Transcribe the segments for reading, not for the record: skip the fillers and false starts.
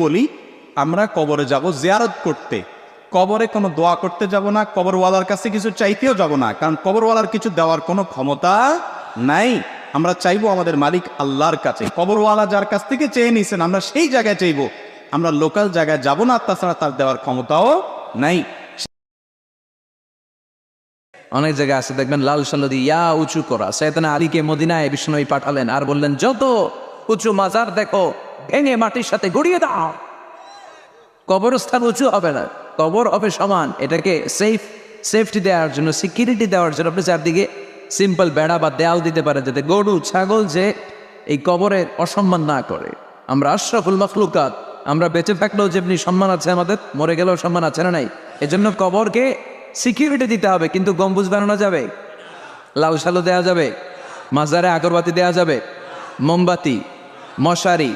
বলি আমরা কবরে যাব জিয়ারত করতে, কবরে কোনো দোয়া করতে যাব না, কবরওয়ালার কাছে কিছু চাইতেও যাব না, কারণ কবরওয়ালার কিছু দেওয়ার কোনো ক্ষমতা নাই। আমরা চাইবো আমাদের মালিক আল্লাহর কাছে। কবরওয়ালা যার কাছ থেকে চেয়ে নিছেন আমরা সেই জায়গায় চাইবো, আমরা লোকাল জায়গায় যাব না, তাছাড়া তার দেওয়ার ক্ষমতাও নাই। অনেক জায়গায় আছে দেখবেন লাল সাল্লাদি ইয়া উঁচু করা। সাইয়েদনা আলীকে মদিনায় বিষ্ণুই পাঠালেন আর বললেন যত উঁচু মাজার দেখো ভেঙে মাটির সাথে গড়িয়ে দাও। কবরস্থান উঁচু হবে না, কবর হবে সমান। এটাকে সেফটি দেওয়ার জন্য, সিকিউরিটি দেওয়ার জন্য আপনি চারদিকে সিম্পল বেড়া বা দেয়াল দিতে পারেন, যাতে গরু ছাগল যে এই কবরের অসম্মান না করে। আমরা আশরাফুল মাখলুকাত, আমরা বেঁচে থাকলেও যেমনি সম্মান আছে আমাদের, মরে গেলেও সম্মান আছে না নাই? এজন্য কবরকে সিকিউরিটি দিতে হবে। কিন্তু গম্বুজ বানানো যাবে, লাল সালো দেওয়া যাবে, মাজারে আগরবাতি দেওয়া যাবে, মোমবাতি, মশারি।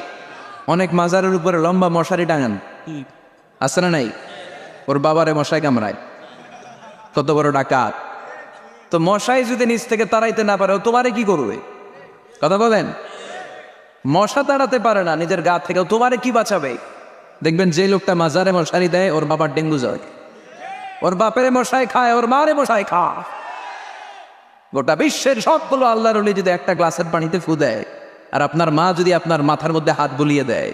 অনেক মাজারের উপরে লম্বা মশারি টাঙান, আছে না নাই? ওর বাবারে মশাই কামড়ায়, কত বড় ডাকাত। তো মশাই যদি নিচ থেকে তাড়াইতে না পারে, ও তোমারে কি করবে? কথা বলেন। মশা তাড়াতে পারে না নিজের গা থেকে, তোমারে কি বাঁচাবে? দেখবেন যে লোকটা মাজারে মশারি দেয় ওর বাবার ডেঙ্গু জ্বর, ওর বাপের মশাই খায়, ওর মারে মশাই খায়। গোটা বিশ্বের সবগুলো আল্লাহর ওলি যদি একটা গ্লাসের পানিতে ফু দেয়, আর আপনার মা যদি আপনার মাথার মধ্যে হাত বুলিয়ে দেয়,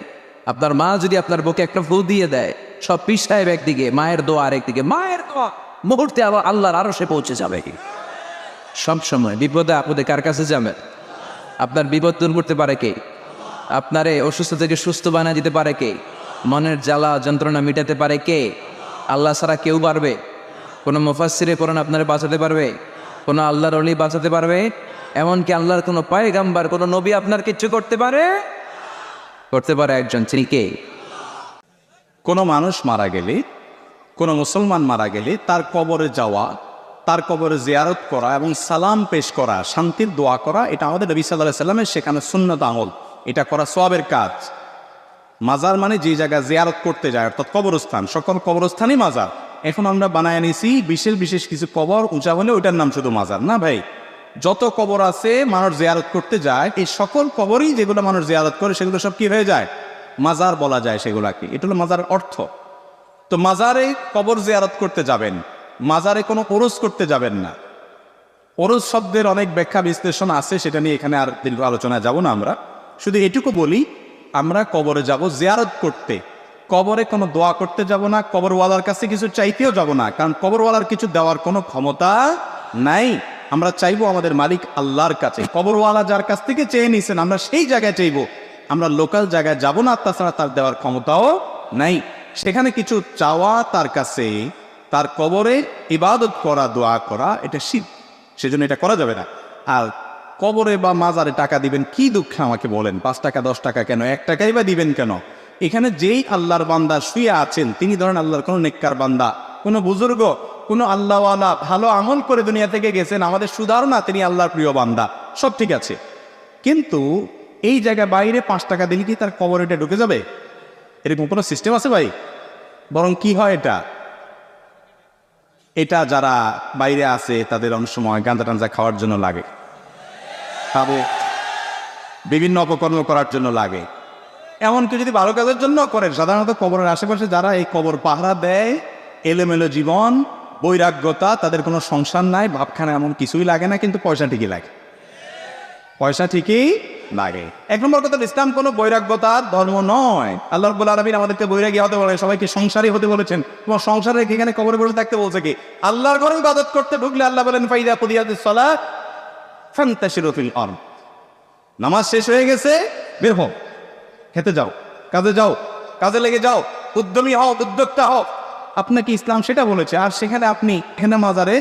আপনার মা যদি আপনার বুকে একটা ফু দিয়ে দেয়, সব পীর সাহেব একদিকে, মায়ের দোয়া আরেকদিকে। মায়ের দোয়া মুহূর্তে আবার আল্লাহর আরো সে পৌঁছে যাবে। সব সময় বিপদে আপদে কার কাছে যাবেন? আপনার বিপদ দূর করতে পারে কে? আপনারে অসুস্থ থেকে সুস্থ বানিয়ে দিতে পারে কে? মনের জ্বালা যন্ত্রণা মিটাতে পারে কে? আল্লাহ ছাড়া কেউ পারবে? কোনো মুফাসসিরে কোরআন আপনারে বাঁচাতে পারবে? কোনো আল্লাহর ওলি বাঁচাতে পারবে? এমনকি আল্লাহর কোনো পয়গাম্বার, কোনো নবী আপনার কিচ্ছু করতে পারে? করতে পারে একজন, তিনি কে? কোনো মানুষ মারা গেলে, কোনো মুসলমান মারা গেলে তার কবরে যাওয়া, তার কবরে জিয়ারত করা এবং সালাম পেশ করা, শান্তির দোয়া করা, এটা আমাদের নবী সাল্লাল্লাহু আলাইহি সাল্লামের সেখানে সুন্নত আমল। এটা করা সওয়াবের কাজ। মাজার মানে যে জায়গা জিয়ারত করতে যায়, অর্থাৎ কবরস্থান, সকল কবরস্থানই মাজার। এখন আমরা বানায় নিছি বিশেষ বিশেষ কিছু কবর উঁচা হলে ওইটার নাম শুধু মাজার না ভাই। যত কবর আছে মানুষ জিয়ারত করতে যায়, এই সকল কবরই যেগুলো মানুষ জিয়ারত করে সেগুলো সব কি হয়ে যায়? মাজার বলা যায় সেগুলাকে। এটা হলো মাজার অর্থ। তো মাজারে কবর জিয়ারত করতে যাবেন, মাজারে কোনো ওরস করতে যাবেন না। ওরস শব্দের অনেক ব্যাখ্যা বিশ্লেষণ আছে, সেটা নিয়ে এখানে আর দীর্ঘ আলোচনায় যাব না। আমরা শুধু এটুকু বলি, আমরা কবরে যাব জিয়ারত করতে, কবরে কোনো দোয়া করতে যাব না, কবরওয়ালার কাছে কিছু চাইতেও যাব না, কারণ কবরওয়ালার কিছু দেওয়ার কোনো ক্ষমতা নাই। আমরা চাইবো আমাদের মালিক আল্লাহর কাছে। কবরওয়ালা যার কাছ থেকে চেয়ে নিছেন আমরা সেই জায়গায় চাইবো, আমরা লোকাল জায়গায় যাব না, তাছাড়া তার দেওয়ার ক্ষমতাও নাই। সেখানে কিছু চাওয়া তার কাছে, তার কবরে ইবাদত করা, দোয়া করা, এটা শিরক, সেজন্য এটা করা যাবে না। আর কবরে বা মাজারে টাকা দিবেন কি দুঃখে আমাকে বলেন? 5 টাকা 10 টাকা কেন, 1 টাকাই বা দিবেন কেন? এখানে যেই আল্লাহর বান্দা শুয়ে আছেন, তিনি ধরেন আল্লাহর কোনো নেককার বান্দা, কোনো বুজুর্গ, কোনো আল্লাহওয়ালা, ভালো আমল করে দুনিয়া থেকে গেছেন, আমাদের সুধারণা তিনি আল্লাহর প্রিয় বান্দা, সব ঠিক আছে। কিন্তু এই জায়গায় বাইরে 5 টাকা দিলে কি তার কবরে এটা ঢুকে যাবে? এরকম কোনো সিস্টেম আছে ভাই? বরং কি হয়, এটা যারা বাইরে আছে তাদের অনেক সময় গাঁজা টাঞ্জা খাওয়ার জন্য লাগে, খাবে, বিভিন্ন অপকর্ম করার জন্য লাগে। এমনকি যদি ভালো কাজের জন্য করেন, সাধারণত কবরের আশেপাশে যারা এই কবর পাহারা দেয়, এলোমেলো জীবন, বৈরাগ্যতা, তাদের কোনো সংসার নাই, ভাবখানা এমন কিছুই লাগে না, কিন্তু পয়সা ঠিকই লাগে, পয়সা ঠিকই লাগে। 1 নম্বর কথা, ইসলাম কোনো বৈরাগ্যতার ধর্ম নয়। আল্লাহ রাব্বুল আলামিন আমাদেরকে বৈরাগী হতে বলে, সবাইকে সংসারী হতে বলেছেন। তোমার সংসারে এখানে কবরে বসে থাকতে বলছে কি? আল্লাহর ঘরে ইবাদত করতে ঢুকলে আল্লাহ বলেন ফাইদা কুদিয়াতিস সালাত ফান্তাশিরু ফিল আরদ, নামাজ শেষ হয়ে গেছে, বের হও, খেতে যাও, কাজে যাও, কাজে লেগে যাও, উদ্যমী হও, উদ্যোক্তা হও। আপনাকে ইসলাম সেটা বলেছে। আর সেখানে আপনি এখানে মাজারে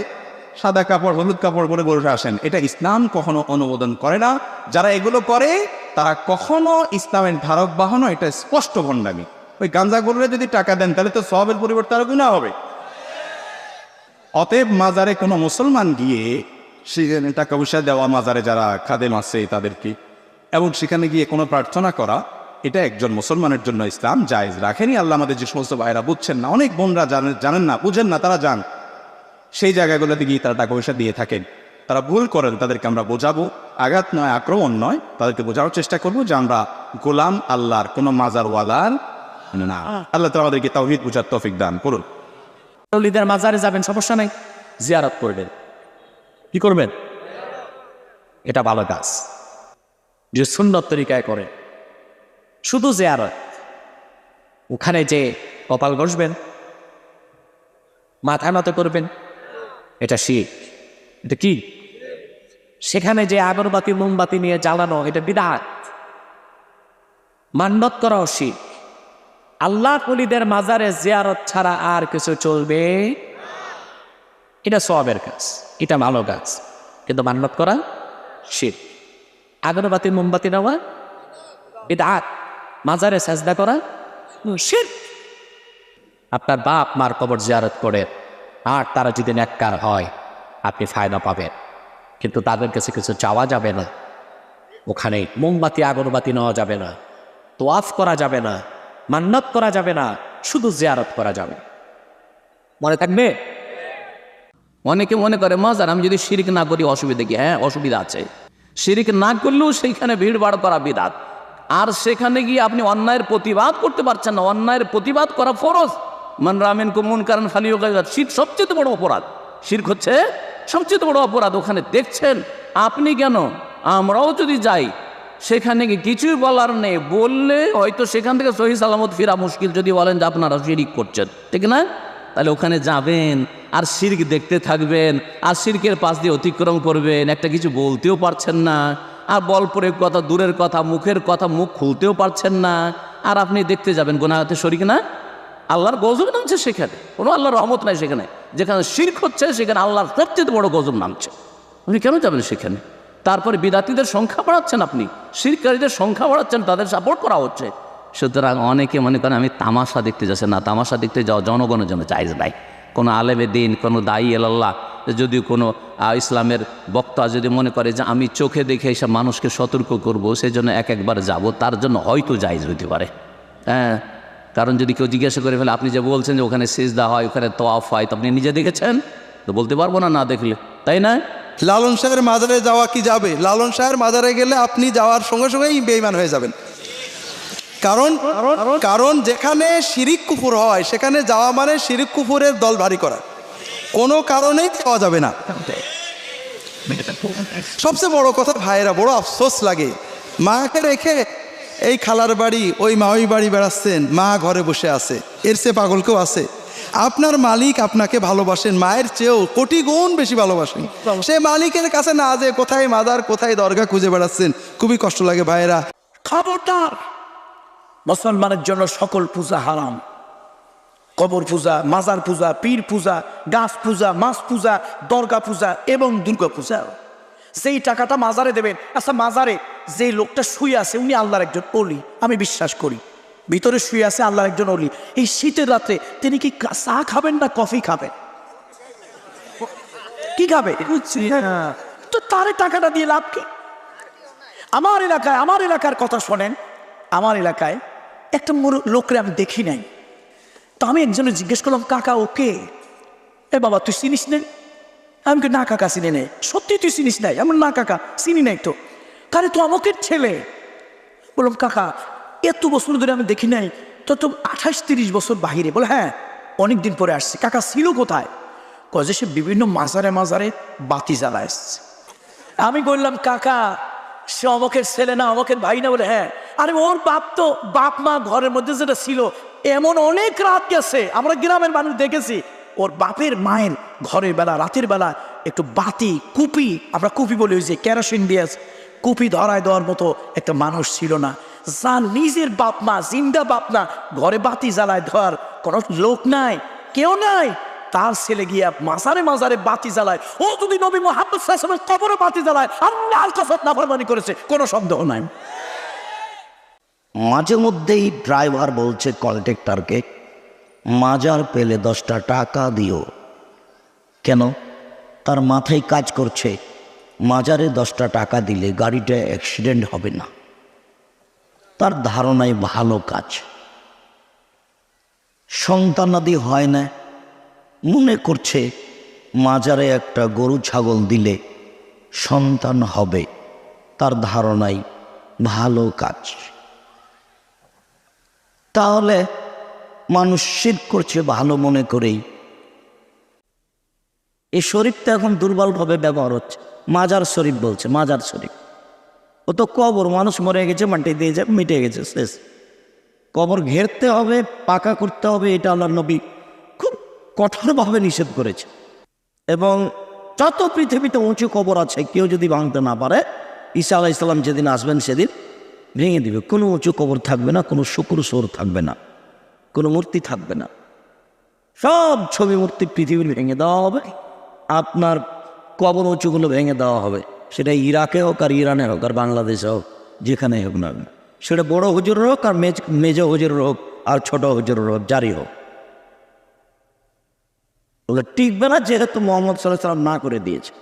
সাদা কাপড়, হলুদ কাপড় পরে বসে আসেন, এটা ইসলাম কখনো অনুমোদন করে না। যারা এগুলো করে তারা কখনো ইসলামের ধারক বাহন, এটা স্পষ্ট ভণ্ডামি। ওই গাঁজা গরুরে যদি টাকা দেন তাহলে তো সওয়াবের পরিবর্তে আরো গুনাহ হবে। অতএব মাজারে কোনো মুসলমান গিয়ে সেখানে টাকা পয়সা দেওয়া, মাজারে যারা খাদেম আছে তাদেরকে, এবং সেখানে গিয়ে কোনো প্রার্থনা করা, এটা একজন মুসলমানের জন্য ইসলাম জায়েজ রাখেনি। আল্লাহ আমাদের যে সমস্ত ভাইরা বুঝছেন না, অনেক বোনরা জানেন না, বুঝেন না, তারা যান সেই জায়গাগুলোতে গিয়ে তারা টাকা পয়সা দিয়ে থাকেন। তারা ভুল করেন, তাদেরকে আমরা বোঝাবো, আঘাত নয়, আক্রমণ নয়, তাদেরকে বোঝানোর চেষ্টা করবো যে আমরা গোলাম আল্লাহর, কোনো মাজারওয়ালার না। আল্লাহ তাআলা আমাদেরকে তাওহীদ বুঝার তৌফিক দান করুন। অলিদের মাজারে যাবেন, সমস্যা নাই, জিয়ারত করবেন। কি করবেন? এটা ভালো কাজ, যে সুন্নত তরিকায় করে। শুধু জিয়ারত, ওখানে যে কপাল ঘষবেন, মাথা নত করবেন, এটা শিরক। এটা কি? সেখানে যে আগরবাতি মোমবাতি নিয়ে জ্বালানো, এটা বিদআত। মান্নত করাও শিরক। আল্লাহ ওলিদের মাজারে জিয়ারত ছাড়া আর কিছু চলবে? এটা সওয়াবের কাজ, এটা ভালো কাজ, কিন্তু মান্নত করা শিরক। আগরবাতি মোমবাতি নেওয়া বিদআত, মাজারে সাজদা করা শিরক। আপনার বাপ মার কবর জিয়ারত করে, আর তারা যদি নেককার হয় আপনি ফায়দা পাবেন, কিন্তু তাদের কাছে কিছু চাওয়া যাবে না। ওখানে মোমবাতি আগরবাতি নেওয়া যাবে না, তোয়াফ করা যাবে না, মান্নত করা যাবে না, শুধু জিয়ারত করা যাবে। মনে থাকবে? অনেকে মনে করে মাজার আমি যদি শিরক না করি অসুবিধা কি? হ্যাঁ, অসুবিধা আছে। শিরক না করলেও সেইখানে ভিড় ভাড় করা বিদআত। আর সেখানে গিয়ে আপনি অন্যায়ের প্রতিবাদ করতে পারছেন না। অন্যায়ের প্রতিবাদ করা ফরজ। মান রাআ মিনকুম মুনকারান ফালিয়ুগাইয়িরহু। শিরক সবচেয়ে বড় অপরাধ। শিরক হচ্ছে সবচেয়ে বড় অপরাধ। ওখানে দেখছেন আপনি কেন, আমরাও যদি যাই সেখানে গিয়ে কিছুই বলার নেই, বললে হয়তো সেখান থেকে সহি সালামত ফিরা মুশকিল। যদি বলেন যে আপনারা শিরক করছেন, ঠিক না? তাহলে ওখানে যাবেন আর শিরক দেখতে থাকবেন, আর শিরকের পাশ দিয়ে অতিক্রম করবেন, একটা কিছু বলতেও পারছেন না, আর বল প্রয়োগ কথা দূরের কথা, মুখের কথা মুখ খুলতেও পারছেন না, আর আপনি দেখতে যাবেন গুনাহতে শরীক না? আল্লাহর গজব নামছে সেখানে, কোনো আল্লাহর রহমত নাই সেখানে। যেখানে শিরক হচ্ছে সেখানে আল্লাহর সবচেয়ে বড় গজব নামছে। আপনি কেন যাবেন সেখানে? তারপরে বিদাতীদের সংখ্যা বাড়াচ্ছেন, আপনি শিরকারীদের সংখ্যা বাড়াচ্ছেন, তাদের সাপোর্ট করা হচ্ছে। সুতরাং অনেকে মনে করেন আমি তামাশা দেখতে যাচ্ছি না, তামাশা দেখতে যাওয়া জনগণের জন্য জায়েজ নাই। কোনো আলেমে দিন, কোনো দায়ী আল্লাহ, যদি কোনো ইসলামের বক্তা যদি মনে করে যে আমি চোখে দেখে এসব মানুষকে সতর্ক করব, সেই জন্য একবার যাব, তার জন্য হয়তো জায়েজ হইতে পারে। হ্যাঁ, কারণ যদি কেউ জিজ্ঞাসা করে ফেলে আপনি যে বলছেন যে ওখানে সিজদা হয়, ওখানে তওয়াফ হয়, তো আপনি নিজে দেখেছেন? তো বলতে পারবো না না দেখলে, তাই না? লালন শাহের মাজারে যাওয়া কি যাবে? লালন শাহের মাজারে গেলে আপনি যাওয়ার সঙ্গে সঙ্গেই বেঈমান হয়ে যাবেন। কারণ কারণ যেখানে শিরিক কুফর হয় সেখানে যাওয়া মানে শিরিক কুফরের দল ভারী করা, কোনো কারণেই যাওয়া যাবে না। সবচেয়ে বড় কথা ভাইয়েরা, বড় আফসোস লাগে, মাকে রেখে এই খালার বাড়ি ওই মাওই বাড়ি বেড়াচ্ছেন, মা ঘরে বসে আছে। এর চেয়ে পাগল কেউ আছে? আপনার মালিক আপনাকে ভালোবাসেন, মায়ের চেয়েও কোটি গুণ বেশি ভালোবাসেন। সে মালিকের কাছে না যে কোথায় মাজার কোথায় দরগা খুঁজে বেড়াচ্ছেন, খুবই কষ্ট লাগে ভাইয়েরা। খবরদার, মুসলমানের জন্য সকল পূজা হারাম। কবর পূজা, মাজার পূজা, পীর পূজা, গাছ পূজা, মাছ পূজা, দরগা পূজা এবং দুর্গা পূজা। সেই টাকাটা মাজারে দেবেন। আচ্ছা, মাজারে যে লোকটা শুয়ে আছে উনি আল্লাহর একজন অলি, আমি বিশ্বাস করি, ভিতরে শুয়ে আছে আল্লাহর একজন অলি। এই শীতের রাত্রে তিনি কি চা খাবেন না কফি খাবেন? কি খাবে? তো তারে টাকাটা দিয়ে লাভ কি? আমার এলাকার কথা শোনেন। আমার এলাকায় একটা লোকরে আমি দেখি নাই, তো আমি একজনে জিজ্ঞেস করলাম, কাকা ওকে? এ বাবা তুই চিনিস নাই? আমি না কাকা চিনি নাই। সত্যি তুই চিনিস নাই? আমি না কাকা চিনি নাই। তো কারে তো আমাকে ছেলে। বললাম কাকা এত বছর ধরে আমি দেখি নাই, তো 28-30 বছর বাহিরে। বলে হ্যাঁ, অনেক দিন পরে আসছি। কাকা ছিল কোথায়? কয়ে সে বিভিন্ন মাজারে মাজারে বাতি জ্বালা এসছে। আমি বললাম কাকা সে অমকের ছেলে না, অমকের ভাই না? বলে হ্যাঁ। আরে ওর বাপ মা ঘরের মধ্যে যেটা ছিল, এমন অনেক রাত গেছে, আমরা গ্রামের মানুষ দেখেছি, ওর বাপের মায়ের ঘরের বেলা রাতের বেলা একটু বাতি কুপি, আমরা কুপি বলি ওই যে কেরোসিন দিয়ে কুপি ধরায় দেওয়ার মতো একটা মানুষ ছিল না। যার নিজের বাপ মা, জিন্দা বাপ না, ঘরে বাতি জ্বালায় দেওয়ার কোনো লোক নাই, কেউ নাই, তার ছেলে গিয়া মাজারে মাজারে বাতি জ্বালায়। ও যদি নবী মুহাম্মদ সাল্লাল্লাহু আলাইহি ওয়াসাল্লামের কবরে বাতি জ্বালায়, আল্লাহর কসম নাফরমানি করেছে, কোনো সন্দেহ নাই। মাঝে মধ্যেই ড্রাইভার বলছে কন্ট্রাক্টরকে, মাজার পেলে 10টা টাকা দিও। কেন? তার মাথায় কাজ করছে মাজারে 10টা টাকা দিলে গাড়িটা অ্যাক্সিডেন্ট হবে না। তার ধারণায় ভালো কাজ। সন্তানাদি হয় না, মনে করছে মাজারে একটা গরু ছাগল দিলে সন্তান হবে, তার ধারণায় ভালো কাজ। তাহলে মানুষ শিরক করছে ভালো মনে করেই। এই শরীফটা এখন দুর্বলভাবে ব্যবহার হচ্ছে, মাজার শরীফ বলছে, মাজার শরীফ। ও তো কবর, মানুষ মরে গেছে, মাটি দিয়ে যায়, মিটে গেছে, শেষ। কবর ঘেরতে হবে, পাকা করতে হবে, এটা আল্লাহর নবী খুব কঠোরভাবে নিষেধ করেছে। এবং যত পৃথিবীতে উঁচু কবর আছে, কেউ যদি ভাঙতে না পারে, ঈসা আলাইহিস সালাম যেদিন আসবেন সেদিন ভেঙে দিবে। কোনো উঁচু কবর থাকবে না, কোনো শুক্র সোর থাকবে না, কোনো মূর্তি থাকবে না। সব ছবি মূর্তি পৃথিবীর ভেঙে দেওয়া হবে, আপনার কবর উঁচুগুলো ভেঙে দেওয়া হবে। সেটা ইরাকে হোক আর ইরানে হোক আর বাংলাদেশে হোক, যেখানেই হোক না, সেটা বড় হুজুরের হোক আর মেজ হুজুরের হোক আর ছোট হুজুরের হোক, যারই হোক, ওগুলো টিকবে না, যেহেতু মোহাম্মদ সাল্লাল্লাহু আলাইহি ওয়াসাল্লাম না করে দিয়েছে।